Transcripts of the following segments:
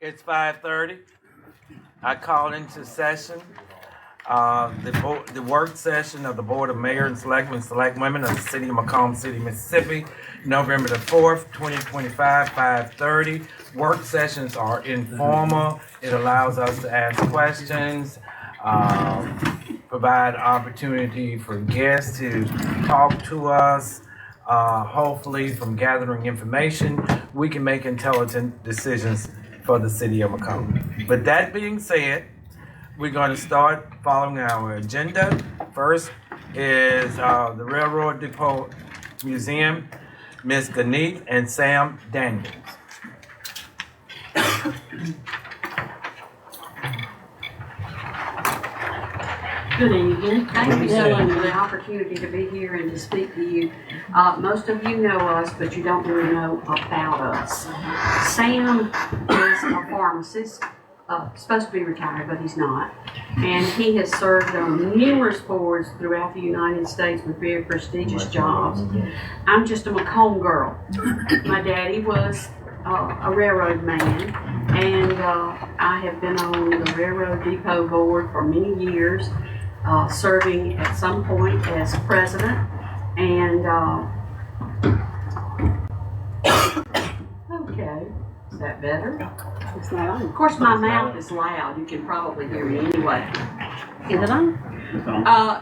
It's 5:30. I call into session the work session of the Board of Mayor and Selectmen of the City of McComb City, Mississippi, November the 4th, 2025, 5:30. Work sessions are informal. It allows us to ask questions, provide opportunity for guests to talk to us. Hopefully, from gathering information, we can make intelligent decisions for the City of McComb. With that being said, we're going to start following our agenda. First is the Railroad Depot Museum, Ms. Ganeeth and Sam Daniels. Good evening. Thank you so much for the opportunity to be here and to speak to you. Most of you know us, but you don't really know about us. Sam is a pharmacist, supposed to be retired, but he's not. And he has served on numerous boards throughout the United States with very prestigious jobs. I'm just a McComb girl. My daddy was a railroad man, and I have been on the Railroad Depot board for many years. Serving at some point as president, and okay, is that better? It's loud. Of course, my mouth is loud. You can probably hear me anyway. Is it on?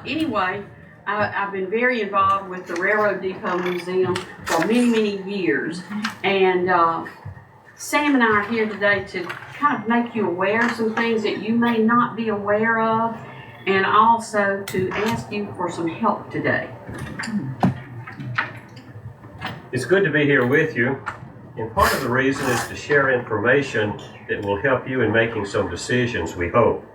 Anyway, I've been very involved with the Railroad Depot Museum for many years, and Sam and I are here today to kind of make you aware of some things that you may not be aware of, and also to ask you for some help today. It's good to be here with you, and part of the reason is to share information that will help you in making some decisions, we hope.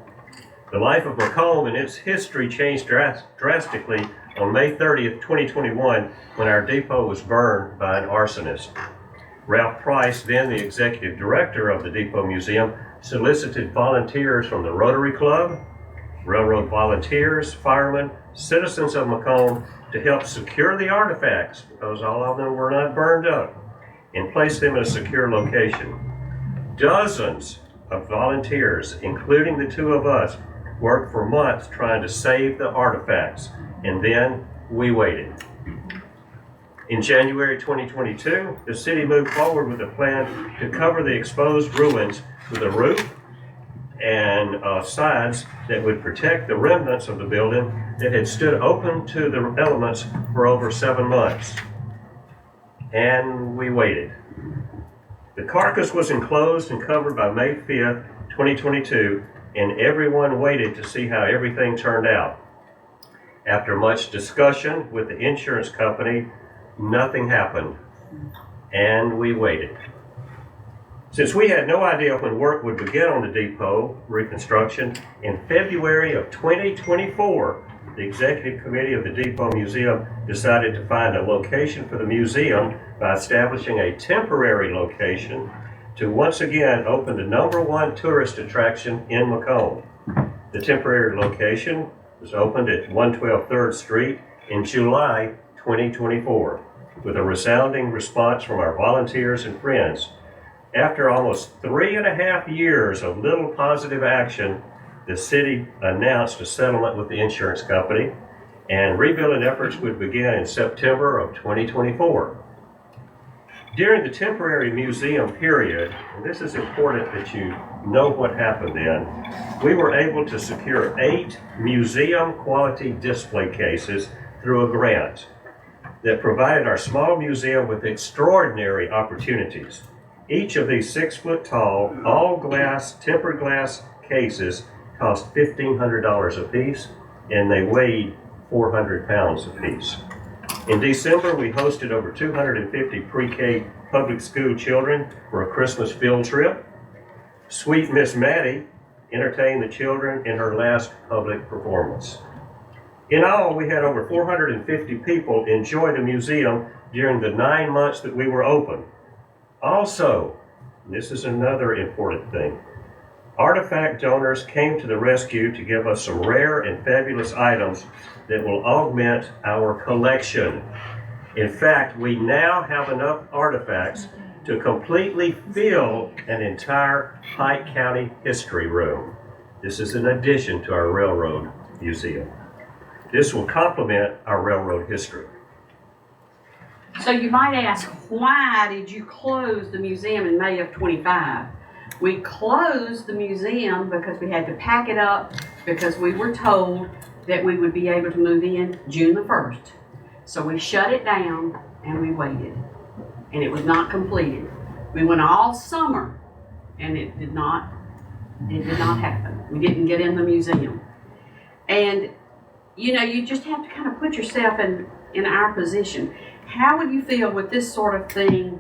The life of McComb and its history changed drastically on May 30th, 2021, when our depot was burned by an arsonist. Ralph Price, then the executive director of the Depot Museum, solicited volunteers from the Rotary Club, railroad volunteers, firemen, citizens of McComb to help secure the artifacts, because all of them were not burned up, and place them in a secure location. Dozens of volunteers, including the two of us, worked for months trying to save the artifacts, and then we waited. In January 2022, the city moved forward with a plan to cover the exposed ruins with a roof and sides that would protect the remnants of the building that had stood open to the elements for over 7 months. And we waited. The carcass was enclosed and covered by May 5th, 2022, and everyone waited to see how everything turned out. After much discussion with the insurance company, nothing happened, and we waited. Since we had no idea when work would begin on the depot reconstruction, in February of 2024, the executive committee of the Depot Museum decided to find a location for the museum by establishing a temporary location to once again open the #1 tourist attraction in McComb. The temporary location was opened at 112 3rd Street in July 2024, with a resounding response from our volunteers and friends. After almost 3.5 years of little positive action, the city announced a settlement with the insurance company, and rebuilding efforts would begin in September of 2024. During the temporary museum period, and this is important that you know what happened then, we were able to secure 8 museum quality display cases through a grant that provided our small museum with extraordinary opportunities. Each of these 6-foot-tall, all-glass, tempered glass cases cost $1,500 apiece, and they weighed 400 pounds apiece. In December, we hosted over 250 pre-K public school children for a Christmas field trip. Sweet Miss Maddie entertained the children in her last public performance. In all, we had over 450 people enjoy the museum during the 9 months that we were open. Also, this is another important thing, artifact donors came to the rescue to give us some rare and fabulous items that will augment our collection. In fact, we now have enough artifacts to completely fill an entire Pike County history room. This is in addition to our railroad museum. This will complement our railroad history. So you might ask, why did you close the museum in May of 25? We closed the museum because we had to pack it up because we were told that we would be able to move in June the 1st. So we shut it down and we waited. And it was not completed. We went all summer and it did not happen. We didn't get in the museum. And you know, you just have to kind of put yourself in our position. How would you feel with this sort of thing,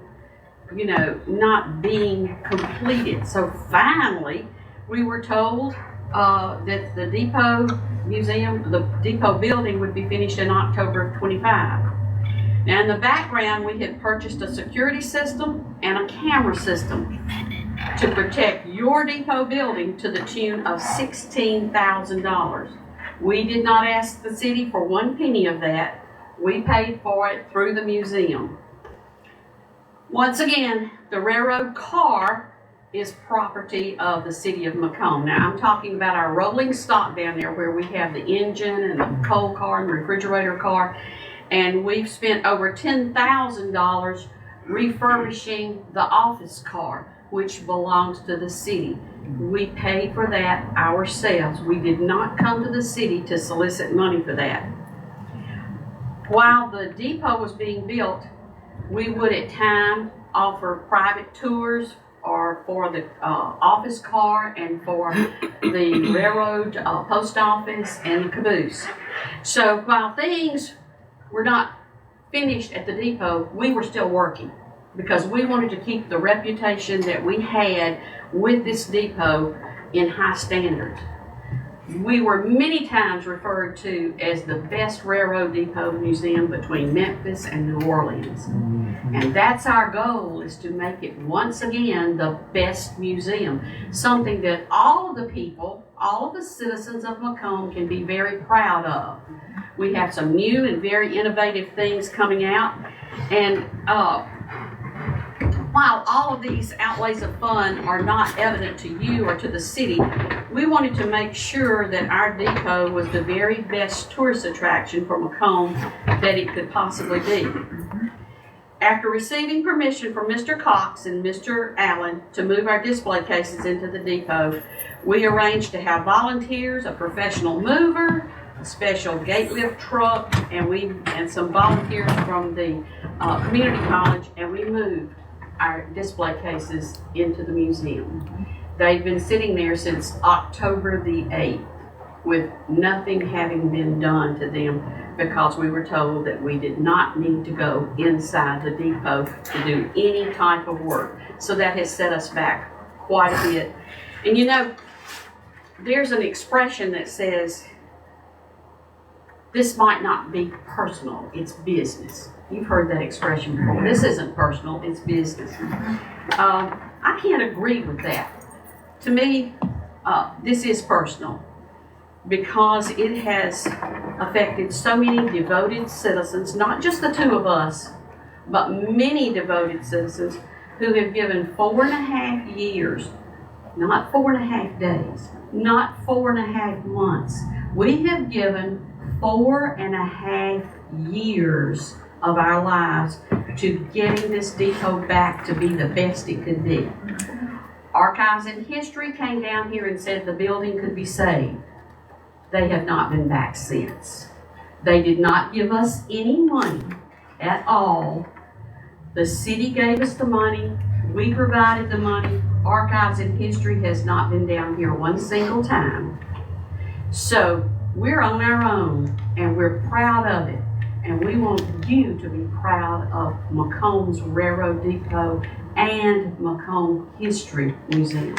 you know, not being completed? So finally, we were told that the depot museum, the depot building would be finished in October of 25. Now in the background, we had purchased a security system and a camera system to protect your depot building to the tune of $16,000. We did not ask the city for one penny of that. We paid for it through the museum. Once again, the railroad car is property of the city of McComb. Now I'm talking about our rolling stock down there where we have the engine and the coal car and the refrigerator car. And we've spent over $10,000 refurbishing the office car, which belongs to the city. We paid for that ourselves. We did not come to the city to solicit money for that. While the depot was being built, we would at times offer private tours or for the office car and for the railroad post office and the caboose. So while things were not finished at the depot, we were still working because we wanted to keep the reputation that we had with this depot in high standards. We were many times referred to as the best railroad depot museum between Memphis and New Orleans. And that's our goal, is to make it once again the best museum. Something that all of the people, all of the citizens of McComb can be very proud of. We have some new and very innovative things coming out. And while all of these outlays of fun are not evident to you or to the city, we wanted to make sure that our depot was the very best tourist attraction for McComb that it could possibly be. After receiving permission from Mr. Cox and Mr. Allen to move our display cases into the depot, we arranged to have volunteers, a professional mover, a special gate lift truck, and some volunteers from the community college, and we moved our display cases into the museum. They've been sitting there since October the 8th with nothing having been done to them because we were told that we did not need to go inside the depot to do any type of work. So that has set us back quite a bit. And you know, there's an expression that says, this might not be personal, it's business. You've heard that expression before. This isn't personal, it's business. I can't agree with that. To me, this is personal because it has affected so many devoted citizens, not just the two of us, but many devoted citizens who have given 4.5 years, not 4.5 days, not 4.5 months. We have given 4.5 years of our lives to getting this depot back to be the best it could be. Archives and History came down here and said the building could be saved. They have not been back since. They did not give us any money at all. The city gave us the money. We provided the money. Archives and History has not been down here one single time. So we're on our own and we're proud of it. And we want you to be proud of McComb's Railroad Depot and McComb History Museum.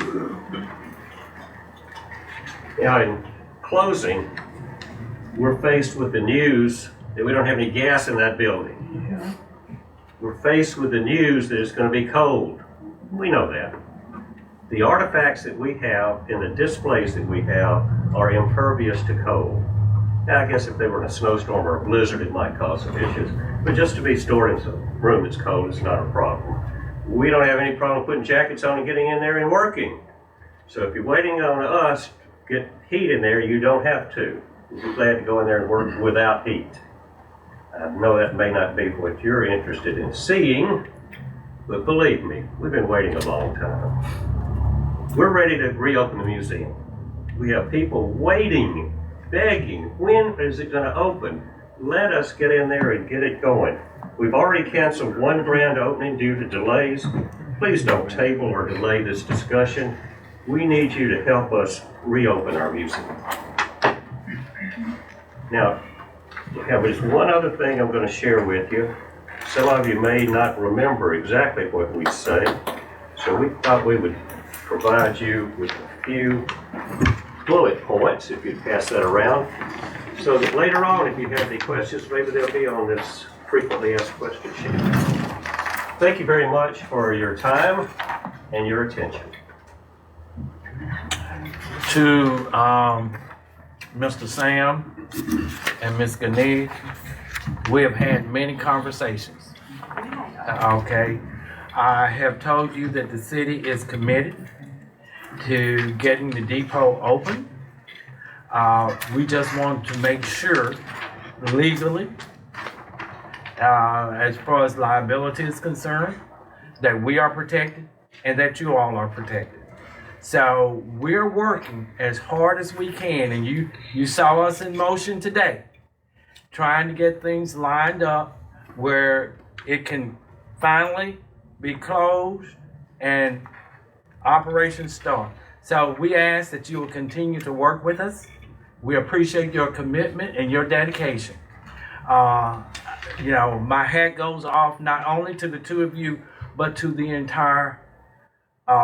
Yeah, in closing, we're faced with the news that we don't have any gas in that building. Yeah. We're faced with the news that it's going to be cold. We know that. The artifacts that we have and the displays that we have are impervious to cold. Now, I guess if they were in a snowstorm or a blizzard, it might cause some issues. But just to be stored in some room that's cold is not a problem. We don't have any problem putting jackets on and getting in there and working. So if you're waiting on us to get heat in there, you don't have to. We'd be glad to go in there and work without heat. I know that may not be what you're interested in seeing, but believe me, we've been waiting a long time. We're ready to reopen the museum. We have people waiting, begging, when is it going to open? Let us get in there and get it going. We've already canceled one grand opening due to delays. Please don't table or delay this discussion. We need you to help us reopen our museum. Now, there's one other thing I'm going to share with you. Some of you may not remember exactly what we say, so we thought we would provide you with a few bullet points, if you'd pass that around, so that later on, if you have any questions, maybe they'll be on this frequently asked question sheet. Thank you very much for your time and your attention. To Mr. Sam and Ms. Gane, we have had many conversations. Okay, I have told you that the city is committed to getting the depot open. We just want to make sure legally, as far as liability is concerned, that we are protected and that you all are protected. So we're working as hard as we can, and you saw us in motion today, trying to get things lined up where it can finally be closed and operations start. So we ask that you will continue to work with us. We appreciate your commitment and your dedication. My hat goes off not only to the two of you, but to the entire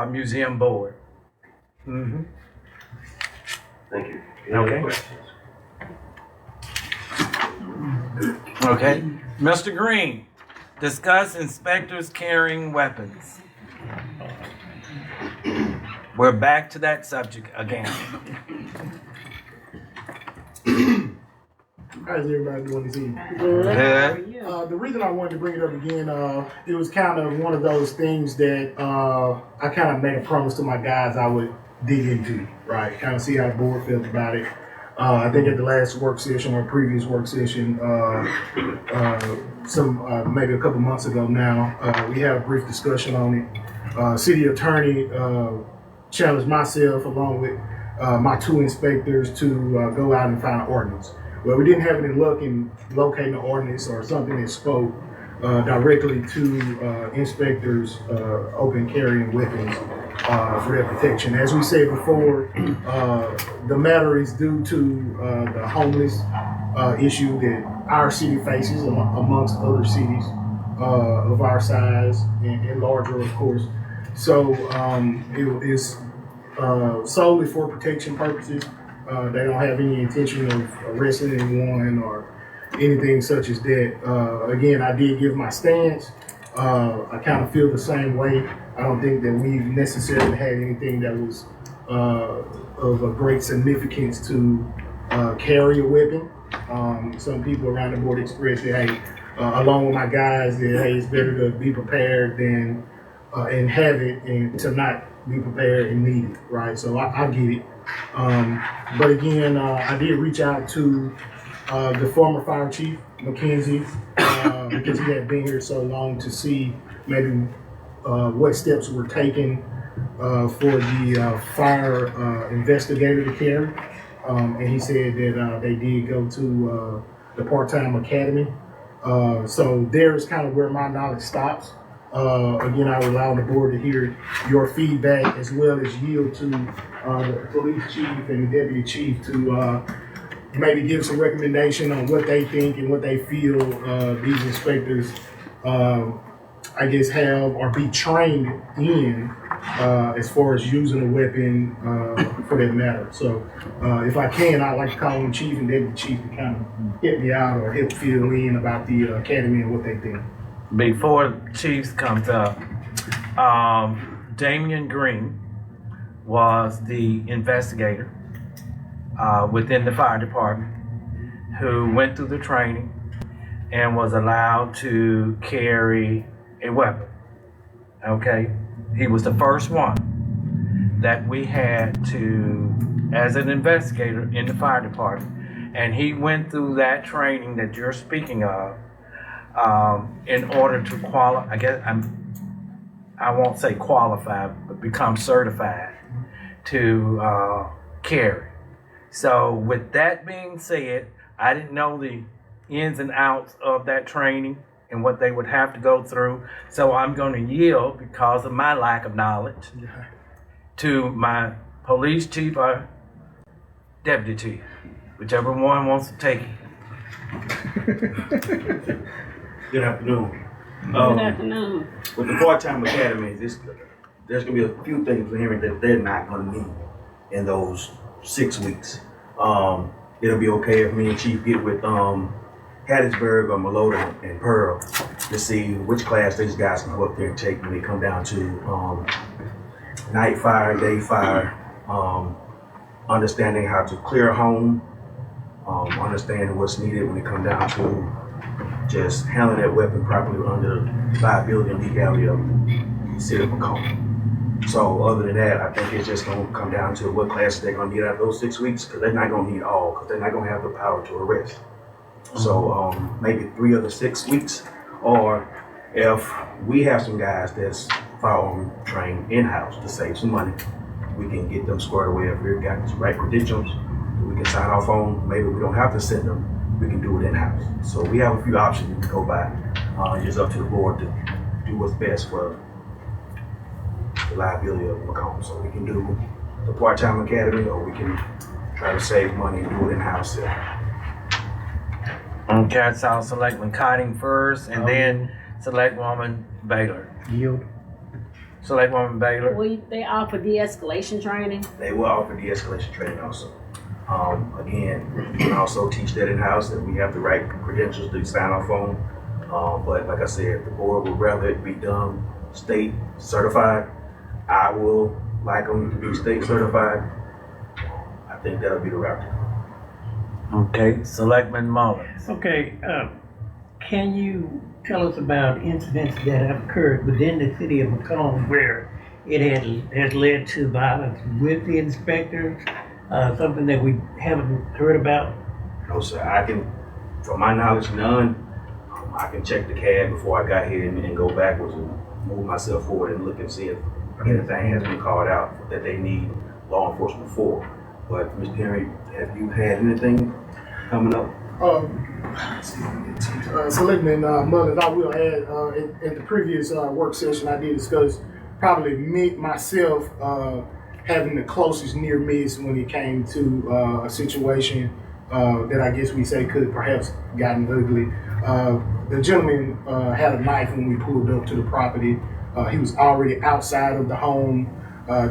museum board. Mm-hmm. Thank you. Any other Okay. questions? Okay. Mr. Green, discuss inspectors carrying weapons. We're back to that subject again. How's everybody doing this evening? Good. The reason I wanted to bring it up again, it was kind of one of those things that I kind of made a promise to my guys I would dig into, right? Kind of see how the board felt about it. I think at the last work session or previous work session, maybe a couple months ago now, we had a brief discussion on it. City attorney challenged myself along with my two inspectors to go out and find an ordinance. Well, we didn't have any luck in locating an ordinance or something that spoke directly to inspectors open carrying weapons for their protection. As we said before, the matter is due to the homeless issue that our city faces amongst other cities of our size and larger, of course. So it is solely for protection purposes. They don't have any intention of arresting anyone or anything such as that. Again, I did give my stance. I kind of feel the same way. I don't think that we've necessarily had anything that was of a great significance to carry a weapon. Some people around the board expressed that, hey, along with my guys, that hey, it's better to be prepared than and have it and to not be prepared and need it, right? So I get it. But again, I did reach out to the former fire chief, McKenzie, because he had been here so long to see maybe what steps were taken for the fire investigator to carry. And he said that they did go to the part-time academy. So there's kind of where my knowledge stops. Again, I rely on the board to hear your feedback as well as yield to the police chief and the deputy chief to maybe give some recommendation on what they think and what they feel these inspectors, I guess, have or be trained in as far as using a weapon for that matter. So if I can, I'd like to call on the chief and deputy chief to kind of help me out or help fill in about the academy and what they think. Before Chiefs comes up, Damian Green was the investigator within the fire department who went through the training and was allowed to carry a weapon. Okay, he was the first one that we had to, as an investigator in the fire department, and he went through that training that you're speaking of in order to qualify. I guess I won't say qualify, but become certified to carry. So with that being said, I didn't know the ins and outs of that training and what they would have to go through. So I'm going to yield, because of my lack of knowledge, to my police chief or deputy chief, whichever one wants to take it. Good afternoon. Good afternoon. With the part-time academies, there's going to be a few things for hearing that they're not going to need in those 6 weeks. It'll be okay if me and Chief get with Hattiesburg or Malota and Pearl to see which class these guys can go up there and take when they come down to night fire, day fire, understanding how to clear a home, understanding what's needed when they come down to just handling that weapon properly under the liability and legality of the city of McComb. So other than that, I think it's just going to come down to what classes they're going to need out of those 6 weeks, because they're not going to need all, because they're not going to have the power to arrest. So maybe 3 of the 6 weeks, or if we have some guys that's firearm trained in-house to save some money, we can get them squared away if we've got the right credentials that we can sign off on. Maybe we don't have to send them, we can do it in-house. So we have a few options we can go by. It's up to the board to do what's best for the liability of McComb. So we can do the part-time academy, or we can try to save money and do it in-house. Okay, I saw Selectman Cotting first, and then Selectwoman Baylor. Yield. Selectwoman Baylor. They offer de-escalation training. They will offer de-escalation training also. Again, we can also teach that in-house, that we have the right credentials to sign off on. But like I said, the board would rather it be done state certified. I will like them to be state certified. I think that'll be the route. Okay, Selectman Mullins. Okay, can you tell us about incidents that have occurred within the city of Macomb where it has led to violence with the inspectors? Something that we haven't heard about? No, sir. I can, from my knowledge, none. I can check the CAD before I got here and go backwards and move myself forward and look and see if anything has been called out that they need law enforcement for. But Ms. Perry, have you had anything coming up? Selectman Mullins, I will add, in the previous work session, I did discuss probably myself having the closest near miss when it came to a situation that I guess we say could perhaps gotten ugly. The gentleman had a knife when we pulled up to the property. He was already outside of the home.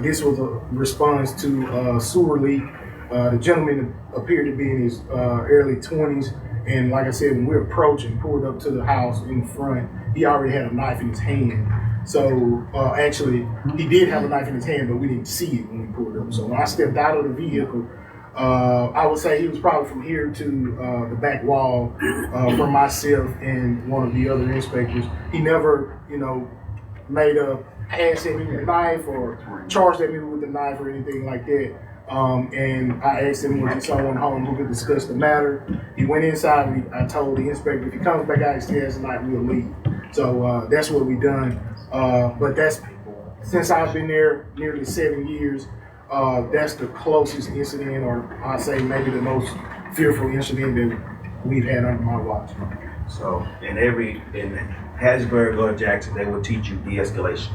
This was a response to a sewer leak. The gentleman appeared to be in his early 20s. And like I said, when we approached and pulled up to the house in front, he already had a knife in his hand. So actually, he did have a knife in his hand, but we didn't see it when we pulled up. So when I stepped out of the vehicle, I would say he was probably from here to the back wall from myself and one of the other inspectors. He never, made a pass at me with a knife or charged at me with a knife or anything like that. And I asked him, was there someone home who could discuss the matter? He went inside and I told the inspector, if he comes back out and stays tonight, we'll leave. So that's what we done. But that's, since I've been there nearly 7 years, that's the closest incident, or I'd say maybe the most fearful incident that we've had under my watch. So in Hattiesburg or Jackson, they will teach you de-escalation.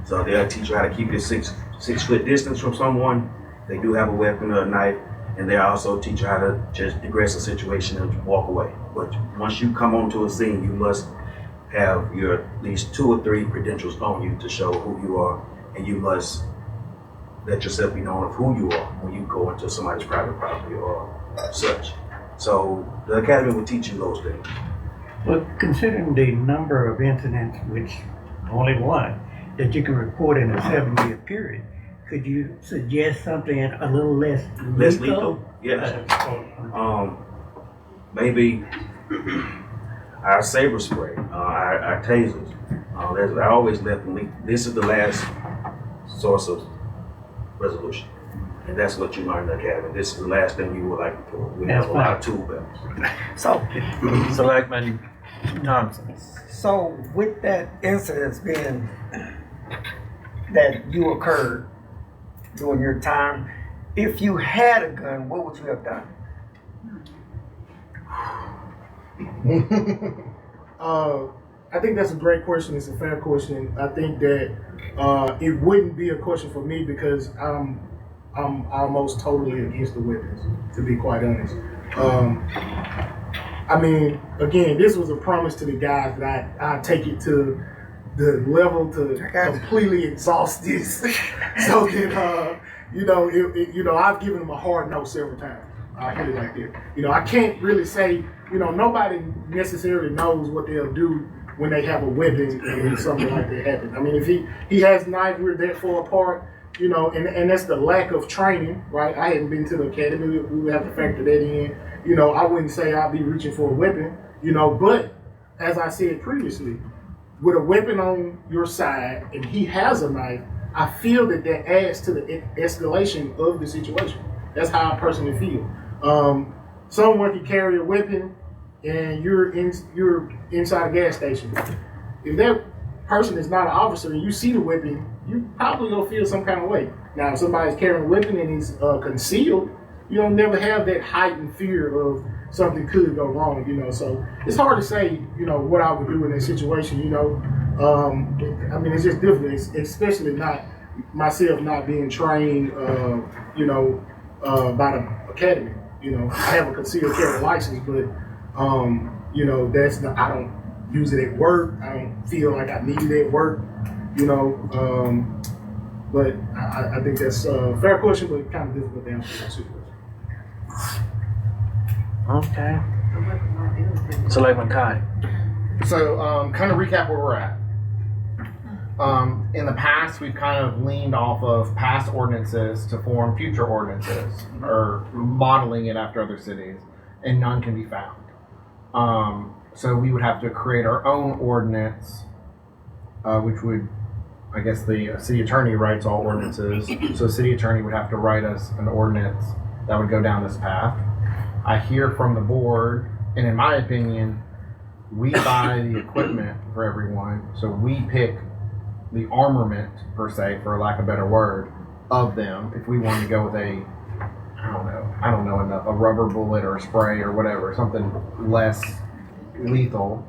So they'll teach you how to keep your six foot distance from someone. They do have a weapon or a knife, and they also teach you how to just digress a situation and walk away. But once you come onto a scene, you must have your at least 2 or 3 credentials on you to show who you are, and you must let yourself be known of who you are when you go into somebody's private property or such. So the academy will teach you those things. Well, considering the number of incidents, which only one, that you can report in a 7-year period, could you suggest something a little less lethal? Less lethal? Yes. Maybe our saber spray, our tasers. I always let them, this is the last source of resolution. And that's what you learn in the academy. This is the last thing you would like to do. We have a lot of tool belts. So, Selectman Thompson. so with that incident being that you occurred during your time, if you had a gun, what would you have done? I think that's a great question. It's a fair question. I think that it wouldn't be a question for me because I'm almost totally against the weapons, to be quite honest. I mean, again, this was a promise to the guys that I take it to the level to completely exhaust this, so that I've given them a hard no several times. I put it like that. I can't really say. Nobody necessarily knows what they'll do when they have a weapon and something like that happens. I mean, if he has knife, we're that far apart. And that's the lack of training, right? I hadn't been to the academy. We would have to factor that in. I wouldn't say I'd be reaching for a weapon, but as I said previously, with a weapon on your side and he has a knife, I feel that adds to the escalation of the situation. That's how I personally feel. Someone can carry a weapon and you're inside a gas station. If that person is not an officer and you see the weapon, you probably gonna feel some kind of way. Now, if somebody's carrying a weapon and he's concealed, you don't never have that heightened fear of something could go wrong. So it's hard to say, what I would do in that situation. I mean, it's just difficult, especially not myself not being trained, by the academy. I have a concealed carry license, but that's not. I don't use it at work. I don't feel like I need it at work. But I think that's a fair question, but kind of difficult to answer that situation. Okay. Selectman Kai. So, kind of recap where we're at. In the past, we've kind of leaned off of past ordinances to form future ordinances, or modeling it after other cities, and none can be found. So we would have to create our own ordinance, which would, I guess the city attorney writes all ordinances, so the city attorney would have to write us an ordinance that would go down this path. I hear from the board, and in my opinion, we buy the equipment for everyone, so we pick the armament, per se, for lack of a better word, of them. If we wanted to go with a rubber bullet or a spray or whatever, something less lethal.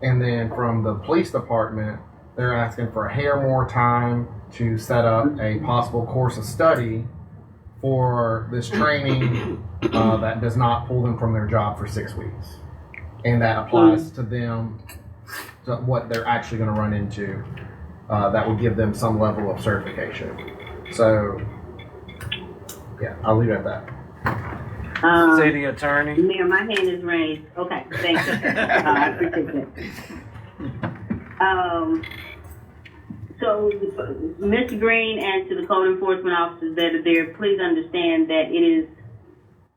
And then from the police department, they're asking for a hair more time to set up a possible course of study for this training that does not pull them from their job for 6 weeks. And that applies to them, to what they're actually going to run into. That would give them some level of certification. So, yeah, I'll leave it at that. City attorney. Mayor, my hand is raised. Okay, thanks. I appreciate that. So, Mr. Green and to the code enforcement officers that are there, please understand that it is,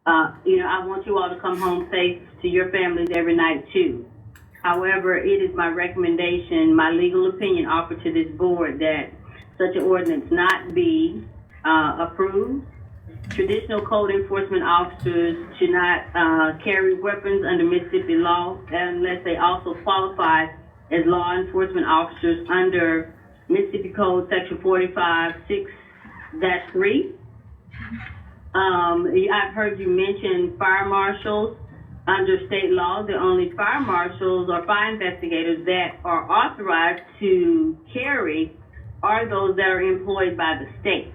I want you all to come home safe to your families every night too. However, it is my recommendation, my legal opinion offered to this board that such an ordinance not be approved. Traditional code enforcement officers should not carry weapons under Mississippi law unless they also qualify as law enforcement officers under Mississippi Code Section 45-6-3. I've heard you mention fire marshals. Under state law, the only fire marshals or fire investigators that are authorized to carry are those that are employed by the state.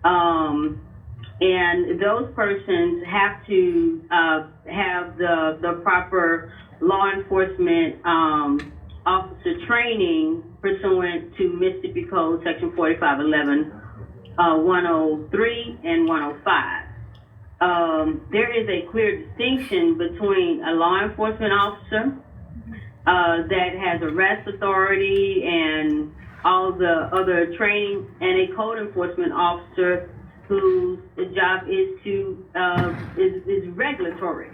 And those persons have to have the proper law enforcement officer training pursuant to Mississippi Code Section 4511, 103, and 105. There is a clear distinction between a law enforcement officer that has arrest authority and all the other training, and a code enforcement officer whose job is to is regulatory,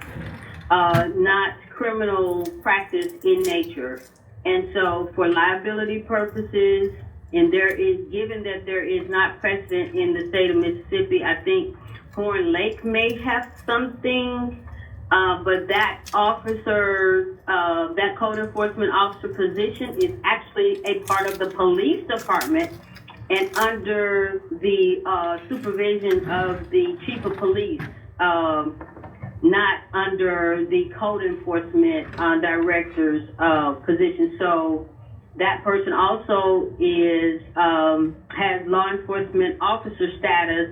not criminal practice in nature. And so for liability purposes, and given that there is not precedent in the state of Mississippi, I think Horn Lake may have something, but that officer, that code enforcement officer position is actually a part of the police department and under the supervision of the chief of police, not under the code enforcement director's position. So that person also has law enforcement officer status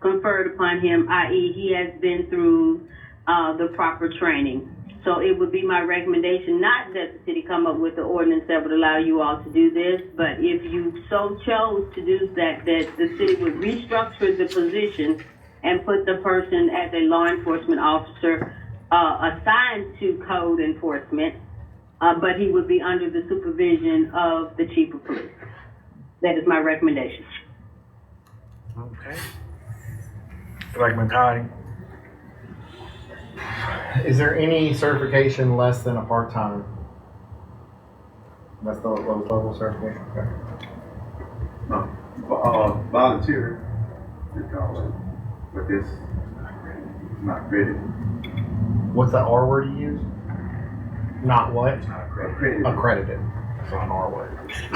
conferred upon him, i.e. he has been through the proper training. So it would be my recommendation, not that the city come up with the ordinance that would allow you all to do this, but if you so chose to do that the city would restructure the position and put the person as a law enforcement officer assigned to code enforcement, but he would be under the supervision of the chief of police. That is my recommendation. Okay. Selectman Cotty. Is there any certification less than a part-time? That's the lowest level certification? Okay. No, volunteer, they call it, but it's not credit. What's that R word you use? Not what? Accredited. Accredited. That's not an R word. I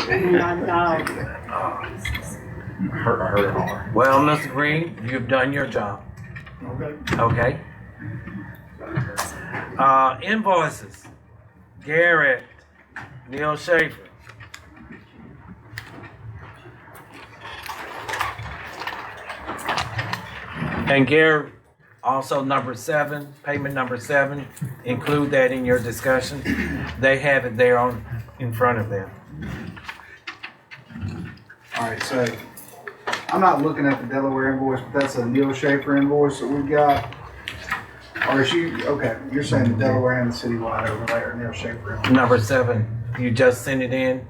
heard an R. Well, Mr. Green, you've done your job. Okay. Invoices. Garrett, Neil Schaefer. And Garrett, also number 7, payment number 7, include that in your discussion. They have it there in front of them. All right, so I'm not looking at the Delaware invoice, but that's a Neil Schaefer invoice that we've got. Or is you, okay, you're saying the Delaware and the citywide overlay are Neil Schaefer invoice. Number 7, you just sent it in?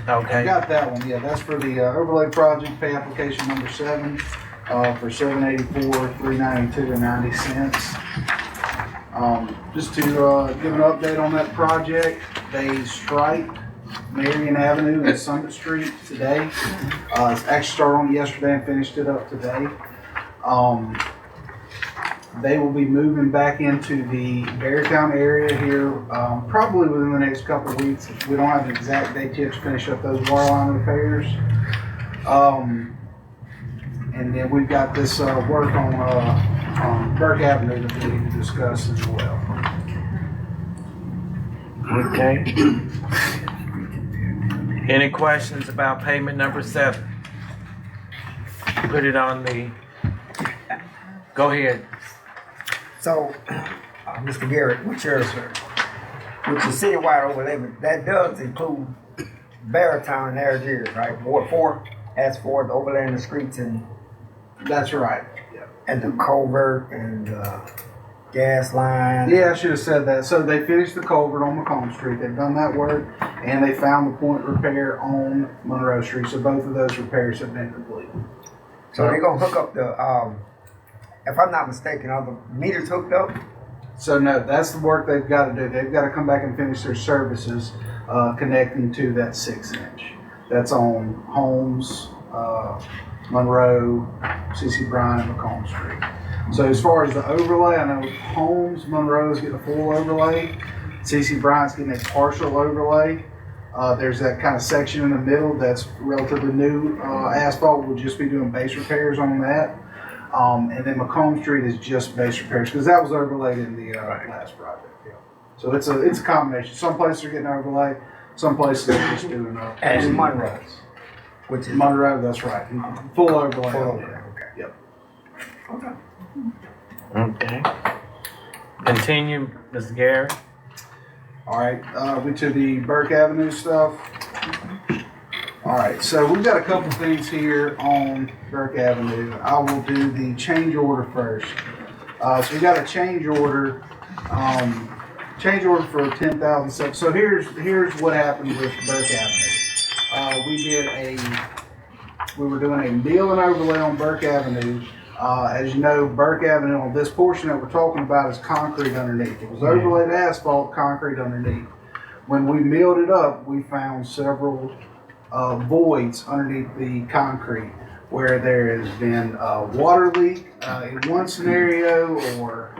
Okay. I got that one, yeah, that's for the overlay project, pay application number 7, for $784,392.90. Just to give an update on that project, they striped Marion Avenue and Summit Street today. Actually started on it yesterday and finished it up today. They will be moving back into the Beartown area here probably within the next couple of weeks. We don't have an exact date yet to finish up those water line repairs. And then we've got this work on Burke Avenue that we need to discuss as well. Okay. Any questions about payment number 7? Put it on the, go ahead. So, Mr. Garrett, with your citywide overlay, that does include Beartown and Algiers, right? Ward 4, as for the overlay in the streets and That's right. Yeah. and the culvert and gas line. Yeah, I should have said that. So they finished the culvert on McComb Street. They've done that work, and they found the point repair on Monroe Street. So both of those repairs have been completed. So they're gonna hook up the, if I'm not mistaken, are the meters hooked up? So no, that's the work they've got to do. They've got to come back and finish their services connecting to that 6-inch. That's on Holmes, Monroe, C.C. Bryan, and McComb Street. So as far as the overlay, I know Holmes, Monroe is getting a full overlay. C.C. Bryant's getting a partial overlay. There's that kind of section in the middle that's relatively new asphalt. We'll just be doing base repairs on that. And then McComb Street is just base repairs because that was overlaid in the last project. Yeah. So it's a combination. Some places are getting overlay, some places are just doing And Monroe's, which is Monroe. That's right, full overlay. full overlay. Okay. Yep. Okay. Continue, Mr. Garrett. All right, we to the Burke Avenue stuff. All right, so we've got a couple things here on Burke Avenue. I will do the change order first. So we got a change order for 10,000. So here's what happened with Burke Avenue. We were doing a meal and overlay on Burke Avenue. As you know, Burke Avenue on this portion that we're talking about is concrete underneath. It was overlaid asphalt, concrete underneath. when we milled it up, we found several voids underneath the concrete where there has been a water leak in one scenario, or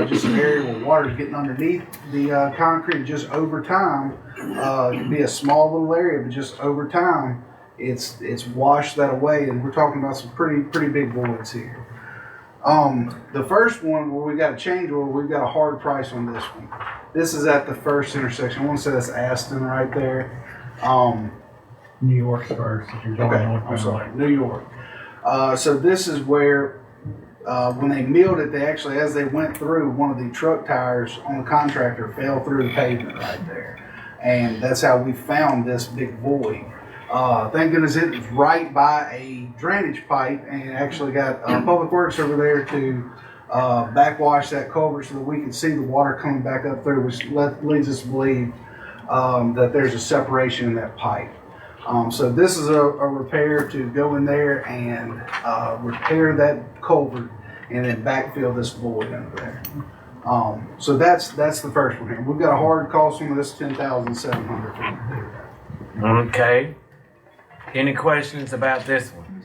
just an area where water is getting underneath the concrete. Just over time, it can be a small little area, but just over time, it's washed that away, and we're talking about some pretty big voids here. The first one where we got a change order, we've got a hard price on this one. This is at the first intersection. I want to say that's Aston right there. New York's first. If you're going Okay, northbound. I'm sorry, New York. So this is where, when they milled it, they actually, as they went through, one of the truck tires on the contractor fell through the pavement right there. And that's how we found this big void. Thank goodness it was right by a drainage pipe, and actually got Public Works over there to backwash that culvert so that we can see the water coming back up through, which leads us to believe that there's a separation in that pipe. So this is a repair to go in there and repair that culvert and then backfill this void under there. So that's the first one here. We've got a hard cost on this, $10,700. Okay. Any questions about this one?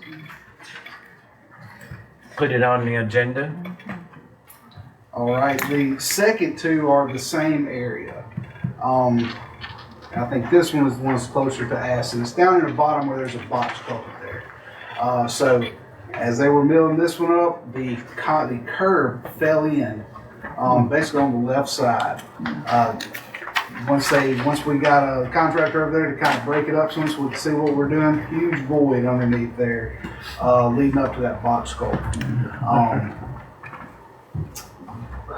Put it on the agenda. All right, the second two are the same area. I think this one is the one that's closer to Aston. It's down in the bottom where there's a box culvert there. So as they were milling this one up, the curb fell in, basically on the left side. Once we got a contractor over there to kind of break it up so we could see what we're doing, huge void underneath there, leading up to that box culvert.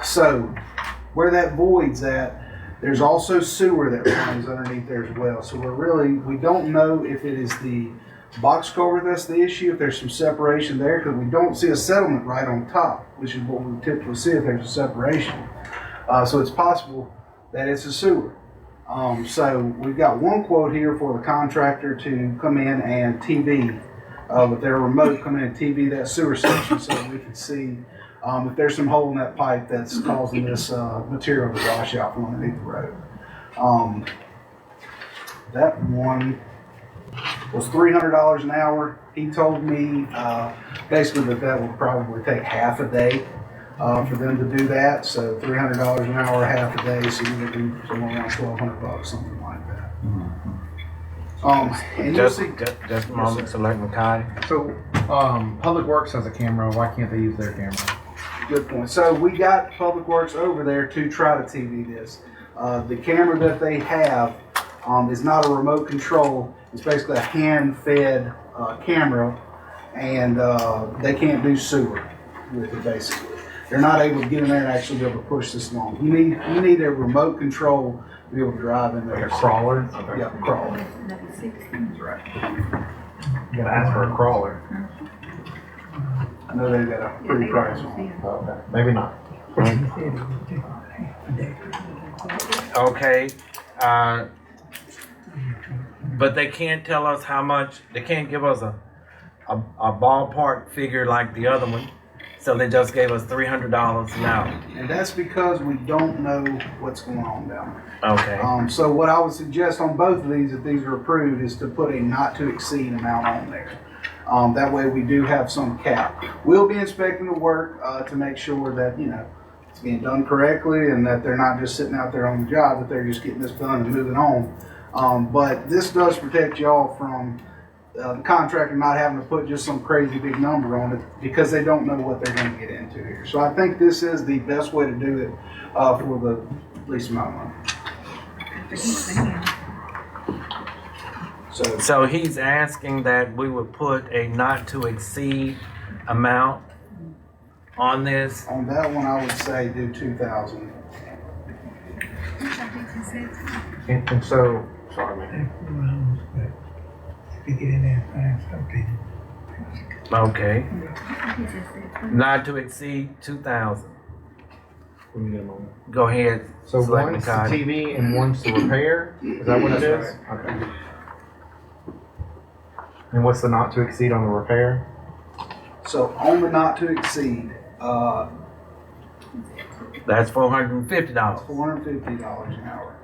So where that void's at, there's also sewer that runs underneath there as well. So we don't know if it is the box culvert that's the issue, if there's some separation there, because we don't see a settlement right on top, which is what we typically see if there's a separation. So it's possible that it's a sewer. So we've got one quote here for the contractor to come in and TV, with their remote, come in and TV that sewer section so that we can see if there's some hole in that pipe that's causing this material to wash out from underneath the road. That one was $300 an hour. He told me basically that would probably take half a day for them to do that. So $300 an hour, half a day, so you're looking somewhere around $1,200, something like that. And Just you'll see, a moment, Selectman Cotty. So, Public Works has a camera. Why can't they use their camera? good point. So we got Public Works over there to try to TV this. The camera that they have is not a remote control. It's basically a hand-fed camera, and they can't do sewer with it, basically. They're not able to get in there and actually be able to push this along. You need a remote control to be able to drive in there. Like a crawler? Okay. Yeah, crawler. That's right. You gotta ask for a crawler. I know they've got a pretty price on it. Okay. Maybe not. Okay, but they can't tell us how much, they can't give us a ballpark figure like the other one, so they just gave us $300 an hour. And that's because we don't know what's going on down there. Okay, So what I would suggest on both of these, if these are approved, is to put a not to exceed amount on there. That way we do have some cap. We'll be inspecting the work to make sure that, it's being done correctly and that they're not just sitting out there on the job, that they're just getting this done and moving on. But this does protect y'all from the contractor not having to put just some crazy big number on it because they don't know what they're going to get into here. So I think this is the best way to do it for the least amount of money. so he's asking that we would put a not to exceed amount on this. On that one, I would say do 2,000. And so, sorry, man. Okay, not to exceed 2,000. Go ahead. So Selectman one's the Cotty. TV and one's the repair? Is that what it is? Okay. And what's the not to exceed on the repair? So on the not to exceed, That's $450. $450 an hour.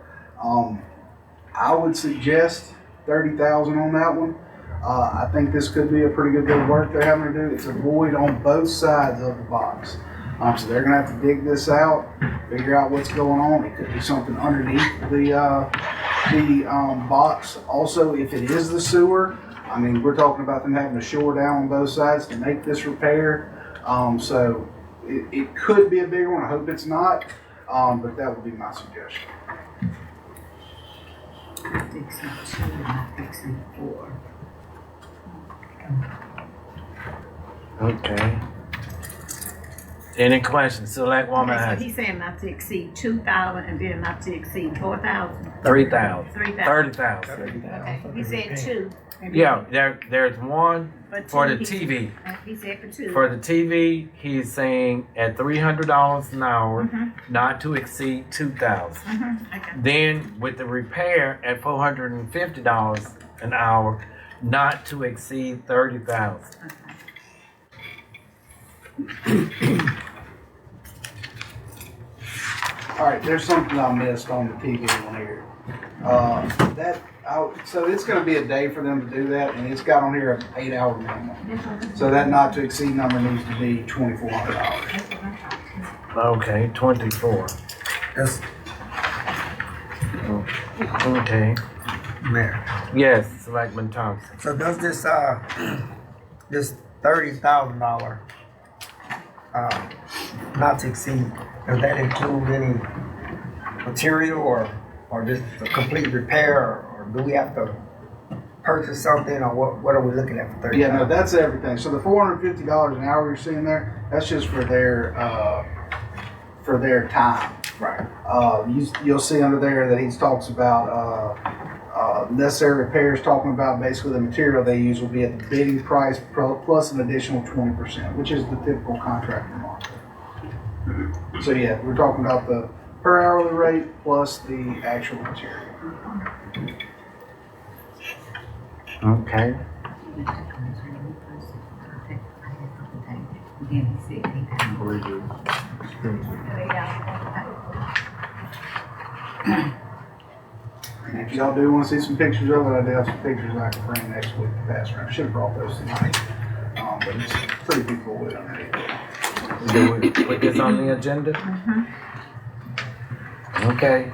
I would suggest 30,000 on that one. I think this could be a pretty good bit of work they're having to do. It's a void on both sides of the box. So they're gonna have to dig this out, figure out what's going on. It could be something underneath the box. Also, if it is the sewer, I mean, we're talking about them having to shore down on both sides to make this repair. So it could be a bigger one. I hope it's not, but that would be my suggestion. I'm fixing 2 and I'm fixing 4. Okay. Any questions? Select woman Okay, so has he's saying not to exceed 2,000 and then not to exceed 4,000. 3,000. 3,000. 30,000. Okay, he said 2. and Yeah, then- there's one but for two, the TV. He said for 2. For the TV, he's saying at $300 an hour, Mhm. not to exceed 2,000. Okay. Then with the repair at $450 an hour, not to exceed 30,000. All right, there's something I missed on the TV one here. So it's going to be a day for them to do that, and it's got on here an 8-hour minimum. So that not to exceed number needs to be $2,400. Okay, 24. That's Okay. Mayor. Yes, Selectman Thompson. So does this this $30,000 not to exceed, does that include any material or just a complete repair, or do we have to purchase something, or what are we looking at for 30? Yeah, no, that's everything. So the $450 an hour you're seeing there, that's just for their time. Right. You'll see under there that he talks about necessary repairs, talking about basically the material they use will be at the bidding price plus an additional 20%, which is the typical contractor market. So yeah, we're talking about the per hourly rate plus the actual material. Okay. And if y'all do want to see some pictures of it, I do have some pictures I can bring next week to pass around. I should have brought those tonight. But it's pretty people with them. Do we put this on the agenda? Okay.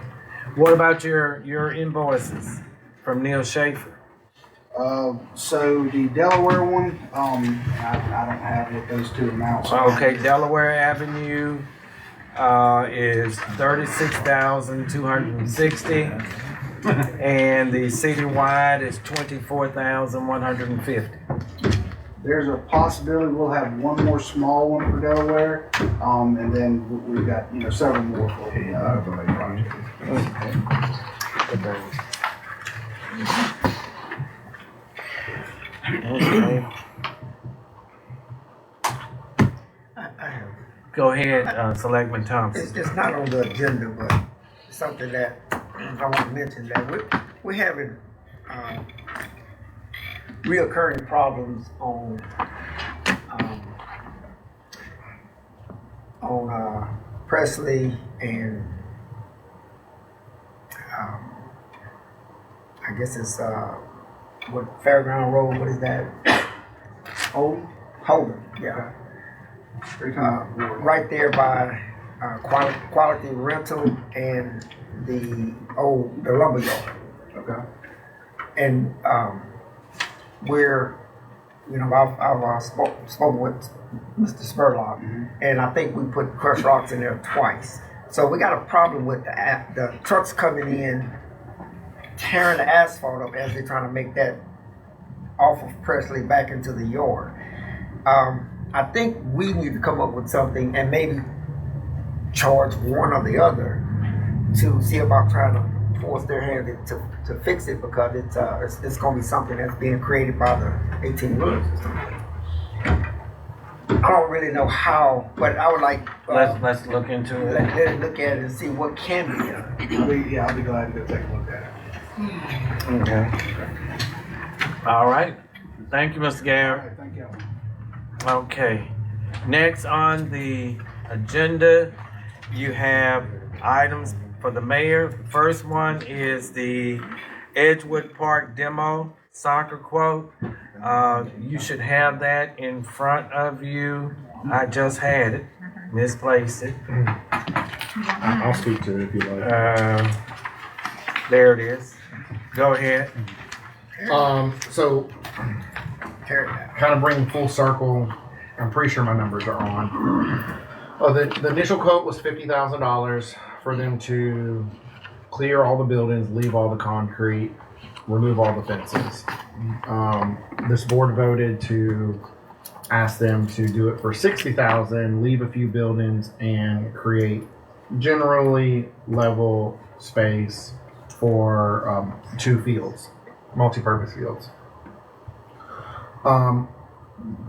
What about your invoices from Neil Schaefer? So the Delaware one, I don't have what those two amounts are. Okay, Delaware Avenue is 36,260, and the citywide is 24,150. There's a possibility we'll have one more small one for Delaware, and then we've got several more for the overlay project. Okay. Go ahead, Selectman Thompson. It's not on the agenda, but something that I want to mention, that we're having reoccurring problems on Presley and I guess it's what Fairground Road. What is that? Holden, yeah. Right there by Quality Rental and the lumber yard. Okay. And I've spoken with Mr. Spurlock, and I think we put crushed rocks in there twice. So we got a problem with the trucks coming in, tearing the asphalt up as they're trying to make that off of Presley back into the yard. I think we need to come up with something and maybe charge one or the other to see about trying to force their hand to fix it, because it's going to be something that's being created by the 18-wheelers or something. I don't really know how, but I would like Let's look into it. let it look at it and see what can be done. I'll be glad to go take a look at it. Okay. All right. Thank you, Mr. All Garrett. right, thank you. Okay. Next on the agenda, you have items for the mayor. The first one is the Edgewood Park demo soccer quote. You should have that in front of you. I just had it, misplaced it. I'll speak to it if you like. There it is. Go ahead. So kind of bringing full circle, I'm pretty sure my numbers are on. The initial quote was $50,000 for them to clear all the buildings, leave all the concrete, remove all the fences. This board voted to ask them to do it for $60,000, leave a few buildings, and create generally level space for 2 fields, multi-purpose fields.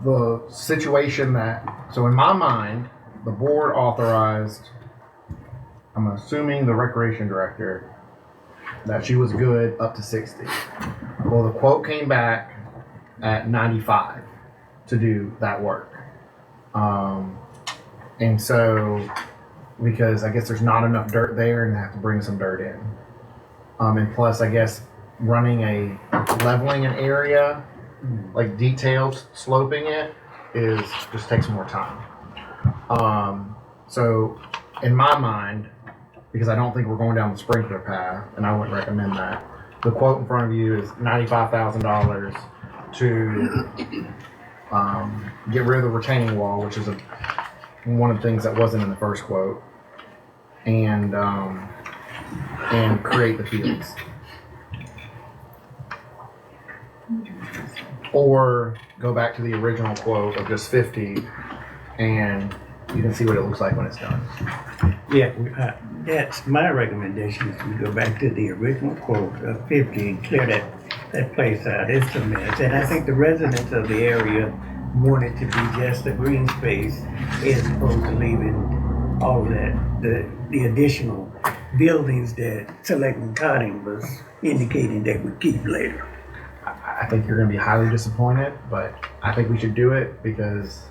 The situation so in my mind, the board authorized, I'm assuming the recreation director, that she was good up to 60. Well, the quote came back at 95 to do that work. And so, because I guess there's not enough dirt there and they have to bring some dirt in. And plus, I guess leveling an area, like detailed sloping it, just takes more time. So in my mind, because I don't think we're going down the sprinkler path, and I wouldn't recommend that, the quote in front of you is $95,000 to get rid of the retaining wall, which is one of the things that wasn't in the first quote, and create the fields. Or go back to the original quote of just 50, and you can see what it looks like when it's done. Yeah, that's my recommendation, is we go back to the original quote of 50 and clear that place out. It's a mess. And I think the residents of the area want it to be just a green space as opposed to leaving all of that, the additional buildings that Selectman Cotting was indicating that we keep later. I think you're going to be highly disappointed, but I think we should do it because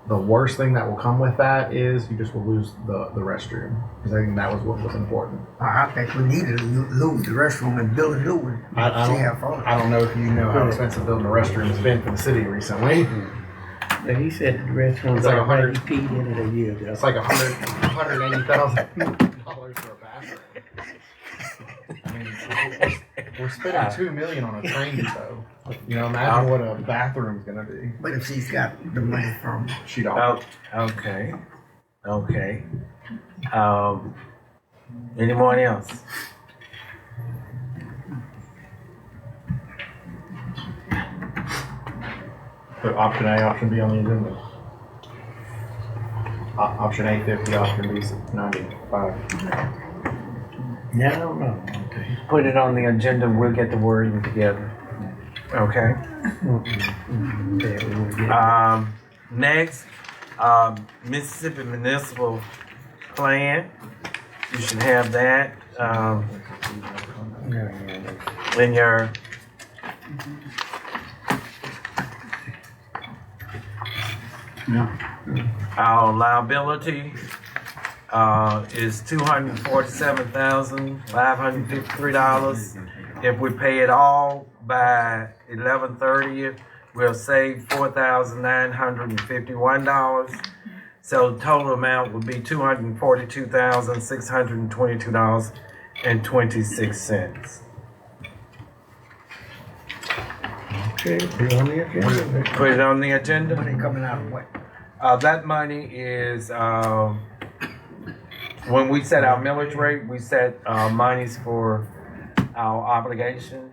the worst thing that will come with that is you just will lose the restroom, because I think that was what was important. I think we need to lose the restroom and build a new one. I don't know if you know how expensive building a restroom has been for the city recently. But he said the restroom's like already peed in it a year ago. It's like $180,000 for a bathroom. I mean, we're spending $2 million on a train depot. You know, imagine what a bathroom's gonna be. But if she's got the money from, She don't. Okay. Anyone else? Put option A, option B on the agenda. Option A 50, option B 95. Yeah, I don't know. Okay. Put it on the agenda. We'll get the wording together. Okay. Next, Mississippi Municipal Plan. You should have that in your. Our liability is $247,553. If we pay it all by 11/30, we'll save $4,951. So the total amount would be $242,622.26. Okay, put it on the agenda. Put it on the agenda. money coming out of what? That money is, when we set our millage rate, we set monies for our obligation.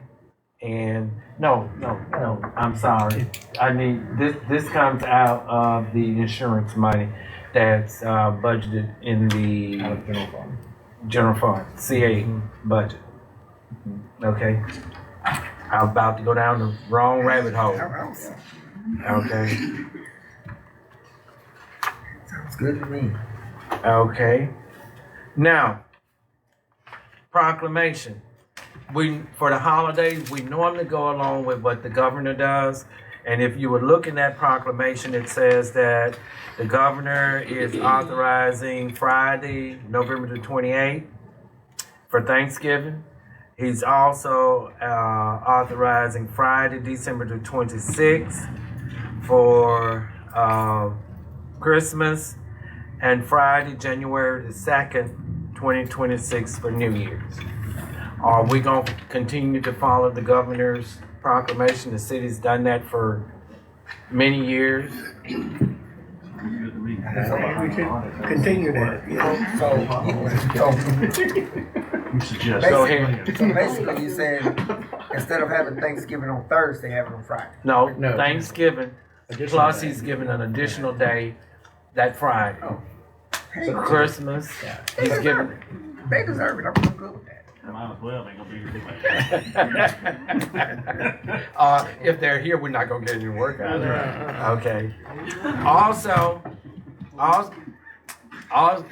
And no, I'm sorry. I need, this comes out of the insurance money that's budgeted in the general fund, CA budget. Okay? I'm about to go down the wrong rabbit hole. Okay? Sounds good to me. Okay. Now, proclamation. For the holidays, we normally go along with what the governor does. And if you would look in that proclamation, it says that the governor is authorizing Friday, November the 28th, for Thanksgiving. He's also authorizing Friday, December the 26th for Christmas, and Friday, January the 2nd, 2026 for New Year's. Are we going to continue to follow the governor's proclamation? The city's done that for many years. We should continue that, yeah. So suggest. Go ahead. basically, you said instead of having Thanksgiving on Thursday, have it on Friday. No, No. Thanksgiving, plus he's giving an additional day that Friday. Hey, Christmas, he's giving. they deserve it. I'm real good with that. Might as well, they gonna be here. If they're here, we're not gonna get any work out of it. Okay. Also,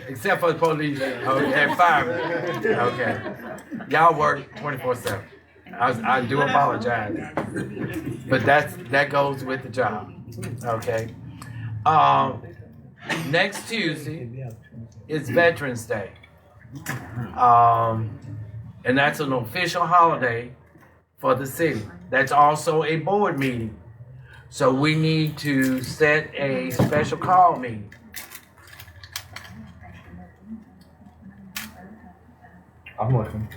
except for the police, and firemen. Okay. Y'all work 24/7. I do apologize, but that goes with the job. Okay. Next Tuesday is Veterans Day. And that's an official holiday for the city. That's also a board meeting. So we need to set a special call meeting. I'm looking.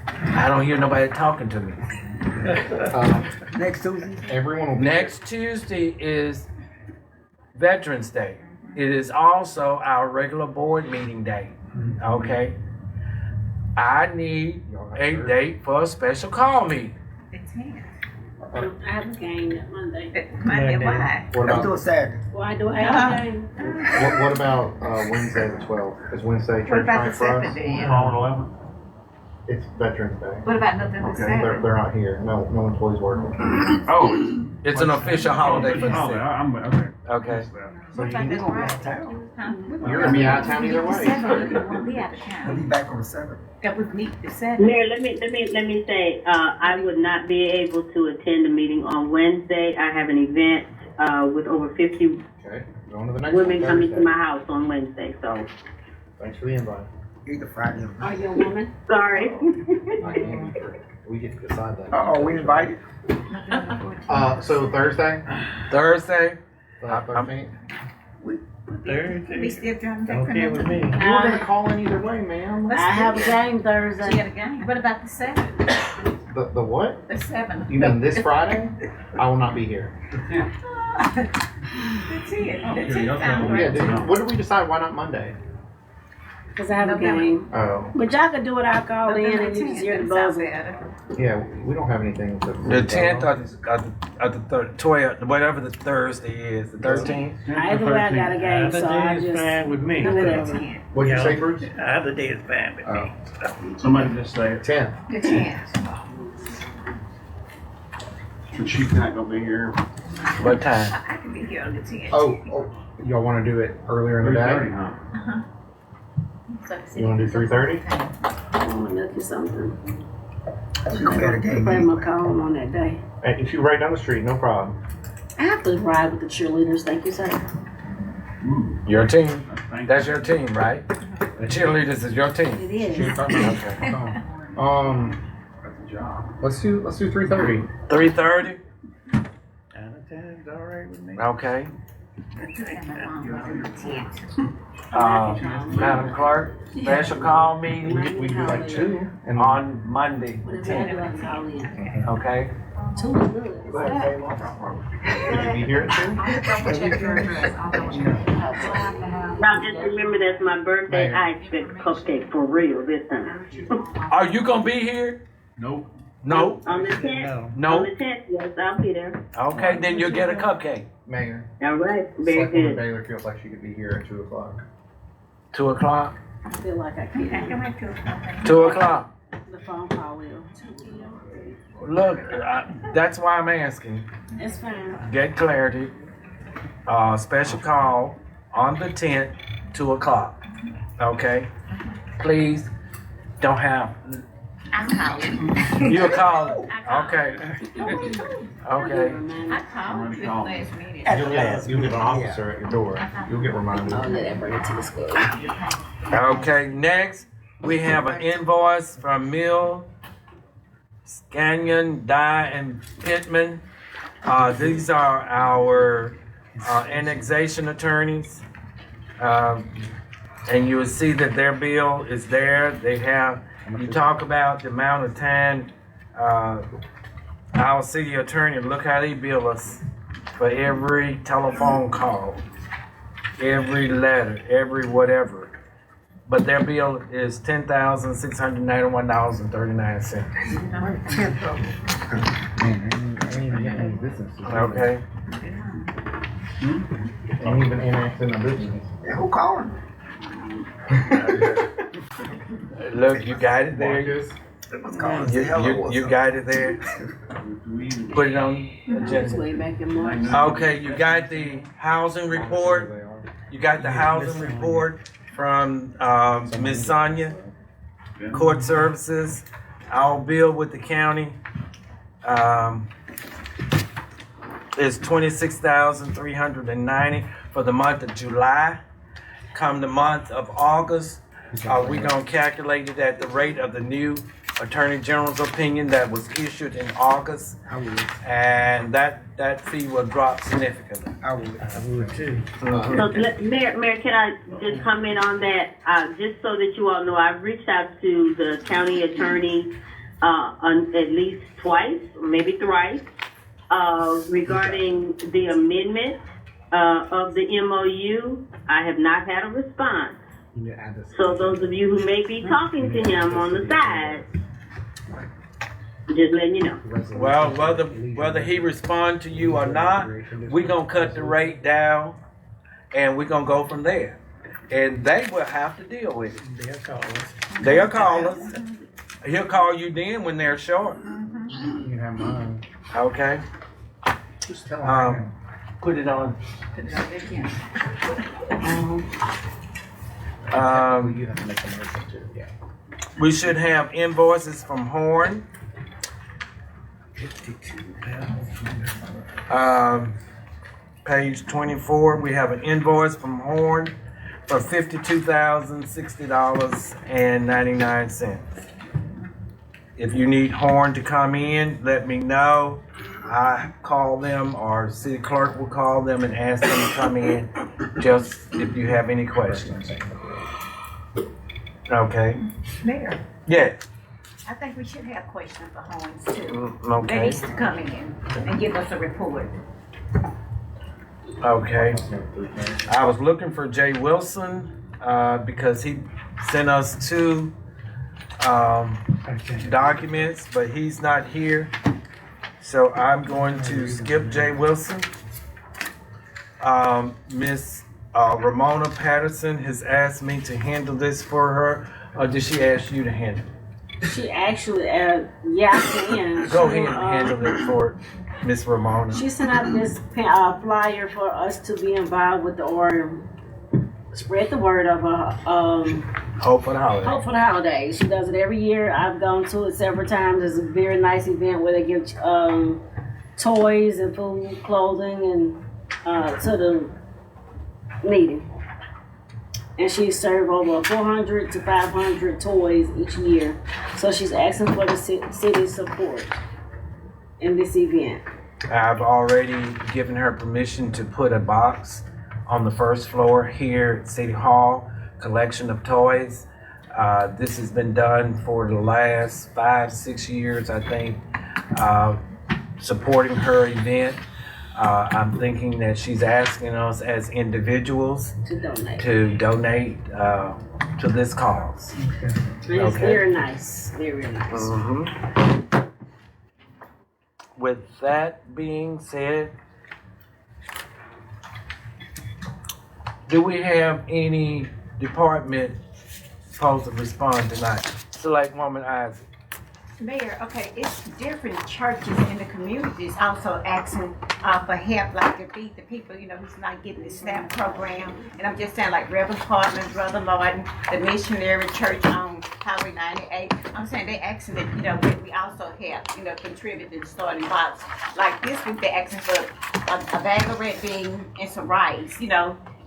I don't hear nobody talking to me. Next Tuesday. Everyone will be Next Tuesday is Veterans Day. It is also our regular board meeting day. Okay? I need a date for a special call meeting. The 10th. I have a game that Monday. Monday, why? What Let's do about it Saturday. Why do I have a game? what about Wednesday the 12th? Is Wednesday What church about night the for us? 7th then? Call it 11. It's Veterans Day. What about nothing the Okay, They're 7th? not here. No employees working. Oh, It's an official holiday for the oh, city. I'm okay. Okay. What about this Friday? Huh? You're gonna be out of town either way. The 7th, we won't be out of We'll town. be back on the 7th. That would meet the 7th. Mayor, let me say, I would not be able to attend a meeting on Wednesday. I have an event with over 50 Okay. Going to the next women one, coming to Thursday. my house on Wednesday. So Thanks for the invite. Either Friday or Are you a woman? sorry. I can't. We get to decide that. oh, we invited. So Thursday, Thursday, 13th. Thursday, We still trying to okay with me. You were gonna call in either way, ma'am. I have a game She Thursday. had a game. What about the 7th? The what? The 7th. You mean this Friday? I will not be here. The 10th. The 10th sounds Yeah. right. What did we decide? Why not Monday? Cause I have a game. Oh, But y'all could do it, I'll call in and you just hear the buzzer. yeah. We don't have anything to. the 10th or the 12th, whatever the Thursday is, the 13th. Either way, I got a game, Either so I day is just. fine with me. do it at The 10. 10th. What'd you Yeah. say, Bruce? Either day is fine with me. Somebody just say it. 10th. The 10th. But she's not gonna be here. What time? I can be here on the 10th. Oh, y'all want to do it earlier in the 3:30, day? huh? You want to do 3:30? I wanna look at something. We gonna get a game. Play McComb on that day. Hey, if you right down the street, no problem. I have to ride with the cheerleaders, thank you, sir. Your team. Thank you. That's your team, right? The cheerleaders is your team. It is. Okay. That's a job. Let's do 3:30. 3:30. Out of time's all right with me. Okay. The 10th. Madam Clerk, special call meeting We can do like 2 and on Monday, the Whatever I do, 10th. I call in. Okay. Two is good. Can you be here at 2? Now just remember that's my birthday. I expect a cupcake for real this time. Are you gonna be here? Nope. No. On the 10th? No. On the 10th, yes, I'll be there. Okay, then you'll get a cupcake. Mayor. All right, very Selectwoman good. Baylor feels like she could be here at 2 o'clock. 2 o'clock. I feel like I I can't. can wait till something. 2 o'clock. The phone call will. Look, that's why I'm asking. It's fine. Get clarity. Special call on the 10th, 2 o'clock. Okay? Please don't have. I'm calling. You'll call it. Okay. Okay. I called this last meeting. You'll get an officer at your door. You'll get reminded. I'll let that bring it to the school. Okay, next, We have an invoice from Mill, Scannion, Dye, and Pittman. These are our annexation attorneys. And you will see that their bill is there. They have, you talk about the amount of time our city attorney, look how they bill us for every telephone call, every letter, every whatever. But their bill is $10,691.39. Okay. Ain't even annexing a business. Yeah, who calling? Look, you got it there. Who's calling? Say hello. You got it there. Put it on the agenda. Way back in March. Okay, you got the housing report. You got the housing report from Ms. Sonia, Court Services. Our bill with the county is $26,390 for the month of July. Come the month of August, we're gonna calculate it at the rate of the new Attorney General's opinion that was issued in August, and that fee will drop significantly. I would too. So, Mayor, can I just comment on that? Just so that you all know, I've reached out to the county attorney on at least twice, maybe thrice, regarding the amendment of the MOU. I have not had a response. So those of you who may be talking to him on the side, just letting you know. Well, whether he respond to you or not, we're gonna cut the rate down, and we're gonna go from there. And they will have to deal with it. They'll call us. He'll call you then when they're short. You can have mine. Okay. Just tell him. Put it on. You have to make a motion too. Yeah. We should have invoices from Horn. Page 24, we have an invoice from Horn for $52,060.99. If you need Horn to come in, let me know. I call them, or city clerk will call them and ask them to come in, just if you have any questions. Okay. Mayor, Yeah. I think we should have questions for Holmes too. They Okay. need to come in and give us a report. Okay. I was looking for Jay Wilson because he sent us two documents, but he's not here. So I'm going to skip Jay Wilson. Miss Ramona Patterson has asked me to handle this for her, or did she ask you to handle it? She actually, yeah, I can. Go ahead and handle it for Miss Ramona. She sent out this flyer for us to be involved with the order. Spread the word of Hope for the holiday. Hope for the holidays. She does it every year. I've gone to it several times. It's a very nice event where they give toys and food, clothing, and to the needy. And she served over 400 to 500 toys each year. So she's asking for the city's support in this event. I've already given her permission to put a box on the first floor here at City Hall, collection of toys. This has been done for the last 5-6 years, I think, supporting her event. I'm thinking that she's asking us as individuals To donate. To this cause. And it's very nice. Very nice. With that being said, do we have any department supposed to respond tonight? Selectwoman Isaac. Mayor, okay, it's different churches in the communities also asking for help, like to feed the people, who's not getting the SNAP program. And I'm just saying, like Reverend Hartman, Brother Martin, the missionary church on Highway 98. I'm saying they asking that, we also help, contribute to the starting box. Like this week, they're asking for a bag of red beans and some rice,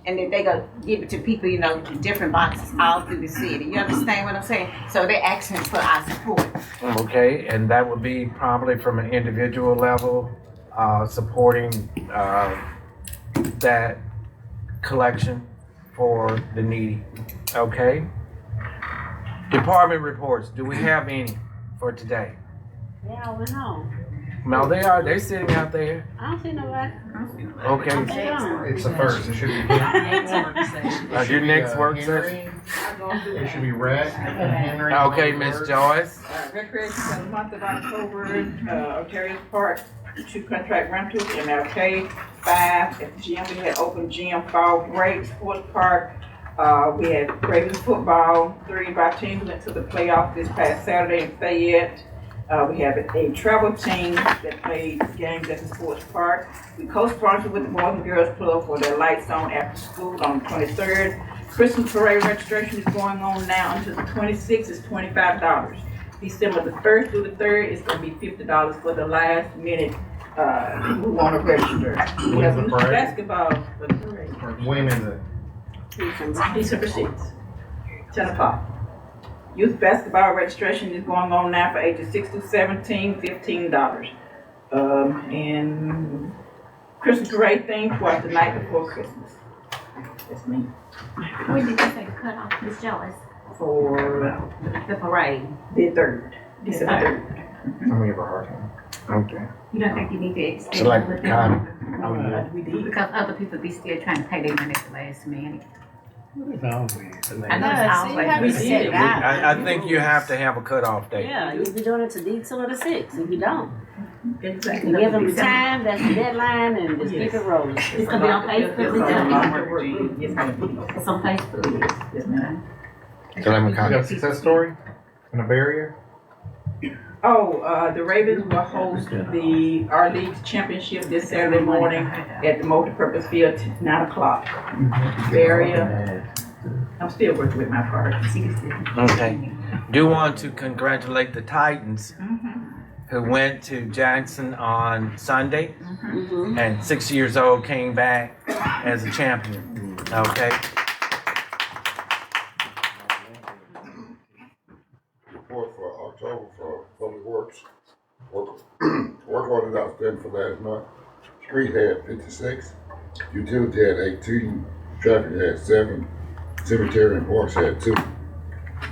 and then they go give it to people, you know, to different boxes all through the city. You understand what I'm saying? So they're asking for our support. Okay, and that would be probably from an individual level, supporting that collection for the needy. Okay. Department reports. Do we have any for today? Yeah, I went home. No, they're sitting out there. I don't see nobody. Okay. They gone. It's the first. It should be Your next work session. It should be Red and Henry. Okay, Miss Joyce. Recreation for the month of October, Ontario Park, 2 contract rentals, MLK, 5 at the gym. We had open gym, fall break, sports park. We had Ravens football, 3 of our teams went to the playoff this past Saturday in Fayette. We have a travel team that played games at the sports park. We co-sponsored with the Boys and Girls Club for their Lights On after school on the 23rd. Christmas parade registration is going on now until the 26th. It's $25. December the 1st through the 3rd is going to be $50 for the last minute who want to register. We have basketball for the parade. When is it? December 6th, 10 o'clock. Youth basketball registration is going on now for ages 6 to 17, $15. And Christmas parade theme was the night before Christmas. That's me. When did you say cut off, Miss Joyce? For The parade. the 3rd, December 3rd. I'm gonna give her a hard time. Okay. You don't think you need to extend So like it? We did. Because other people be still trying to pay their money at the last minute. It's always. I know it's always. We set it out. I think you have to have a cutoff date. Yeah, you be doing it to December the 6th. If you don't, Exactly. give them the time, that's the deadline, and just keep it rolling. It's gonna be on Facebook. It's on Facebook. Yes, ma'am. You got a success story and a barrier? Oh, the Ravens will host our league championship this Saturday morning at the multipurpose field at 9 o'clock. Area. I'm still working with my part. Okay. Do want to congratulate the Titans who went to Jackson on Sunday and 6 years old came back as a champion. Okay. Report for October for Public Works. Work order outstanding for last month. Street had 56, utility had 18, traffic had 7, cemetery and parks had 2.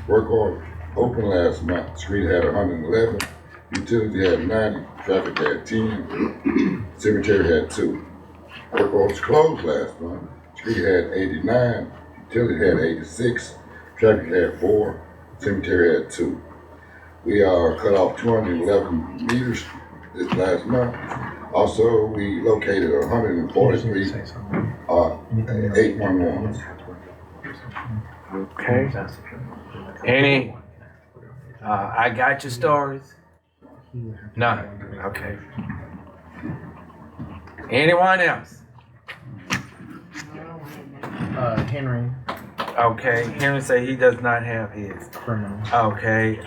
Work order open last month. Street had 111, utility had 90, traffic had 10, cemetery had 2. Work orders closed last month. Street had 89, utility had 86, traffic had 4, cemetery had 2. We are cut off 211 meters this last month. Also, we located 143 811. Okay. Any I got your stories? None. Okay. Anyone else? Henry. Okay. Henry say he does not have his. Criminal. Okay.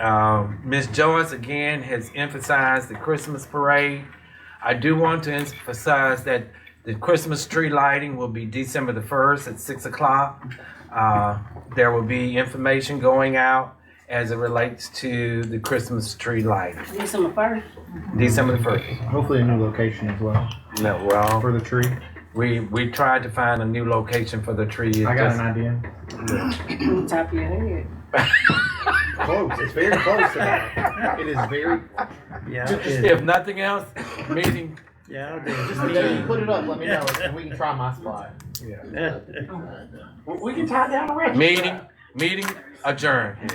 Miss Joyce again has emphasized the Christmas parade. I do want to emphasize that the Christmas tree lighting will be December the 1st at 6 o'clock. There will be information going out as it relates to the Christmas tree lighting. December 1st. December the 1st. Hopefully a new location as well No, well, for the tree. we tried to find a new location for the tree. I got an idea. On top of your head. Close. It's very close to that. It is very. Yeah, If nothing else, meeting. yeah. Just you put it up. Let me know, and we can try my spot. Yeah. We can tie down the rest. Meeting adjourned.